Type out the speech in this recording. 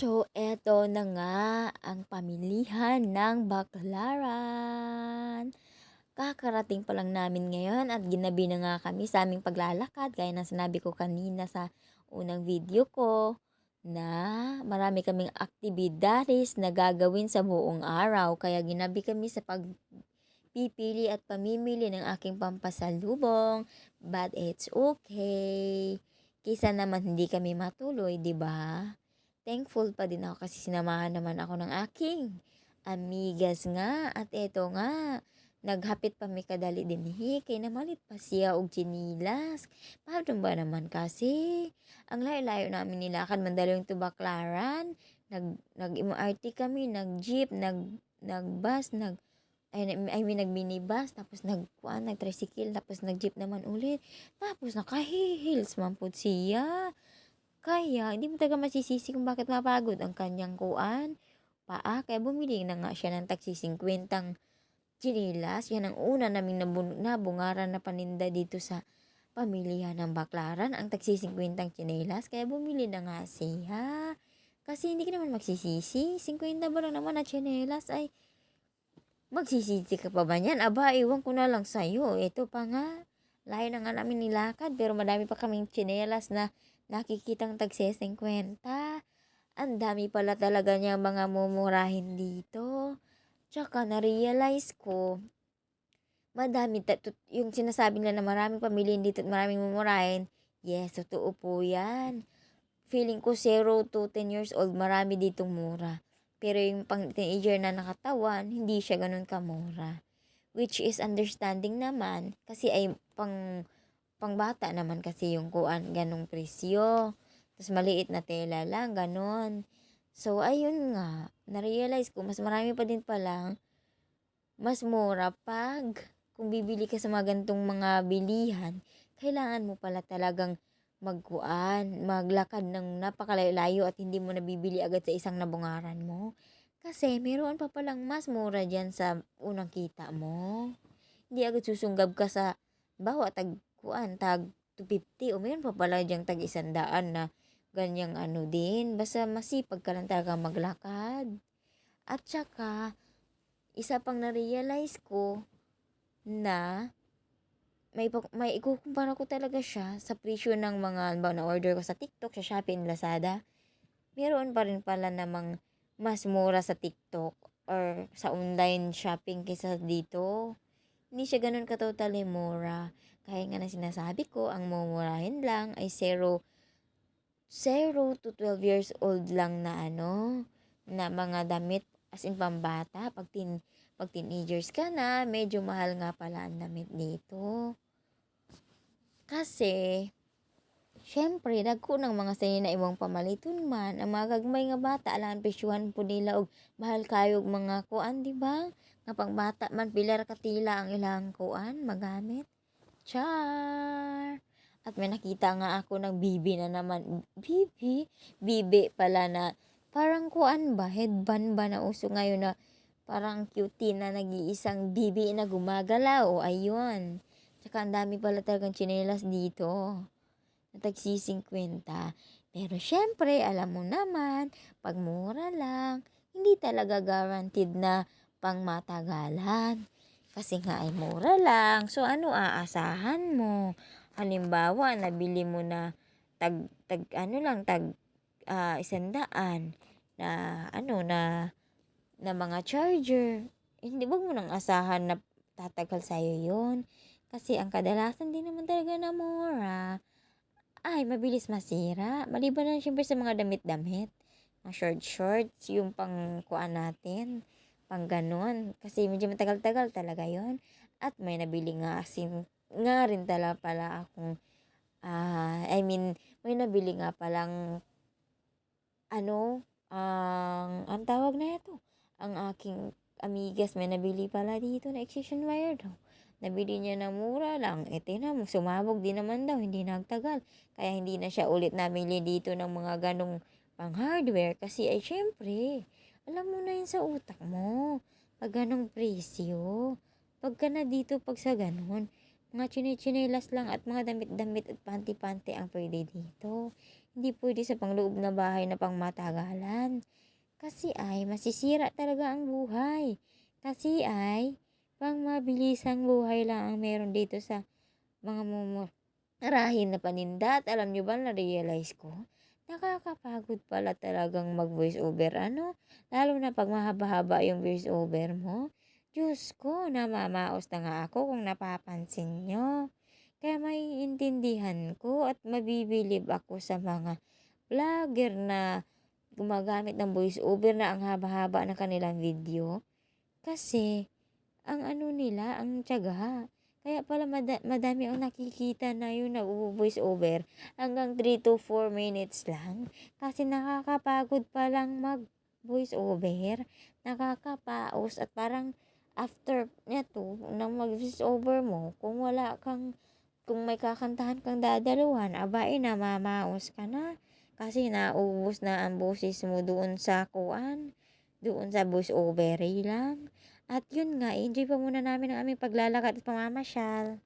So, eto na nga ang pamilihan ng baklaran. Kakarating pa lang namin ngayon at ginabi na nga kami sa aming paglalakad gaya ng sinabi ko kanina sa unang video ko na marami kaming aktibidades na gagawin sa buong araw. Kaya ginabi kami sa pagpipili at pamimili ng aking pampasalubong. But it's okay. Kisa naman hindi kami matuloy, di ba? Thankful pa din ako kasi sinamahan naman ako ng aking amigas nga. At eto nga, naghapit pa mi kadali dinhi kay namalit pa siya og chinilas. Paano ba naman kasi? Ang layo-layo namin nilakad mandalong to Baclaran. Nag-MRT kami, nag-jeep, nag-bus, I mean nag-minibus, tapos nag-tricycle, tapos nag-jeep naman ulit. Tapos naka-heels man pud siya. Kaya hindi mo talaga masisisi kung bakit mapagod ang kanyang paa. Kaya bumili na nga siya ng tagsi 50 tsinilas. Yan ang una naming nabungaran na paninda dito sa pamilihan ng Baklaran. Ang tagsi 50 tsinilas. Kaya bumili na nga siya. Kasi hindi ka naman magsisisi. 50 ba lang naman na tsinelas ay magsisisi ka pa ba niyan? Aba, iwan ko na lang sa'yo. Ito pa nga. Layo na nga namin nilakad pero madami pa kaming tsinelas na nakikitang tagse 50. Ang dami pala talaga niya mga mumurahin dito. Tsaka na-realize ko, yung sinasabi nila na maraming pamilya dito at maraming mumurahin. Yes, totoo po yan. Feeling ko 0 to 10 years old, marami ditong mura. Pero yung pang teenager na nakatawan, hindi siya ganun kamura. Which is understanding naman kasi ay pangbata naman kasi yung ganong presyo. Tapos maliit na tela lang, ganon. So, ayun nga, na-realize ko, mas marami pa din palang, mas mura kung bibili ka sa mga gantong mga bilihan, kailangan mo pala talagang maglakad ng napakalayo at hindi mo nabibili agad sa isang nabungaran mo. Kasi meron pa palang mas mura dyan sa unang kita mo. Hindi agad susunggab ka sa tag 250 o meron pa pala diyang tag 100 na ganyang ano din. Basta masipag ka lang talaga maglakad. At saka, isa pang na-realize ko na may ikukumpara ko talaga siya sa presyo ng mga na order ko sa TikTok, sa Shopee and Lazada. Meron pa rin pala namang mas mura sa TikTok or sa online shopping kaysa dito. Hindi siya ganun ka-totally mura. Kaya nga na sinasabi ko, ang mumurahin lang ay 0 to 12 years old lang na mga damit as in pambata. Pag teenagers ka na, medyo mahal nga pala ang damit dito. Kasi, syempre, dagko ng mga na imong pamaliton man, ang mga gagmay nga bata, alang presyuhan po nila og mahal kayog mga kuan, di ba? Nga pang bata man, pilar katila ang ilang kuan, magamit. Char! At may nakita nga ako ng bibi na naman. Bibi pala na parang kuan ba? Headband ba na uso ngayon na parang cutie na nag-iisang bibi na gumagalaw. O ayun. Tsaka ang dami pala talagang tsinelas dito. Na tagsi 50. Pero syempre, alam mo naman, pag mura lang, hindi talaga guaranteed na pang matagalan. Kasi nga ay mura lang. So, ano aasahan mo? Halimbawa, nabili mo na tag 100 na na mga charger. Hindi, wag mo nang asahan na tatagal sa'yo yun. Kasi ang kadalasan din naman talaga na mura ay mabilis masira. Maliban na syempre sa mga damit-damit. Mga shorts, yung pang kuan natin. Pang ganon. Kasi medyo matagal-tagal talaga yon. At may nabili nga rin pala akong, may nabili nga palang, ang tawag na ito, ang aking amigas may nabili pala dito na extension wire daw. Nabili niya na mura lang. Tingnan mo, sumabog din naman daw, hindi nagtagal. Kaya hindi na siya ulit nabili dito ng mga ganong pang hardware. Kasi ay syempre, alam mo na yun sa utak mo. Pag ganong presyo. Pagka na dito, pag sa ganon, mga chinelas lang at mga damit-damit at panty-panty ang pwede dito. hindi pwede sa pangloob na bahay na pangmatagalan. Kasi ay masisira talaga ang buhay. Kasi ay pangmabilisang buhay lang ang meron dito sa mga mumurahin na paninda. At alam nyo ba, na-realize ko, nakakapagod pala talagang mag-voice over, ano? Lalo na pag mahaba-haba yung voice over mo. Diyos ko, namamaos na nga ako kung napapansin nyo. Kaya maiintindihan ko at mabibilib ako sa mga vlogger na gumagamit ng voice over na ang haba-haba ng kanilang video. Kasi, ang ano nila, ang tiyaga. Kaya pala madami ang nakikita na yung nag-voice over hanggang 3 to 4 minutes lang. Kasi nakakapagod palang mag-voice over. Nakakapaos at parang after neto, nang mag-voice over mo, kung may kakantahan kang dadaluhan, abay na mamaos ka na. Kasi naubos na ang boses mo doon sa voice over lang. At yun nga, enjoy pa muna namin ang aming paglalakad at pamamasyal.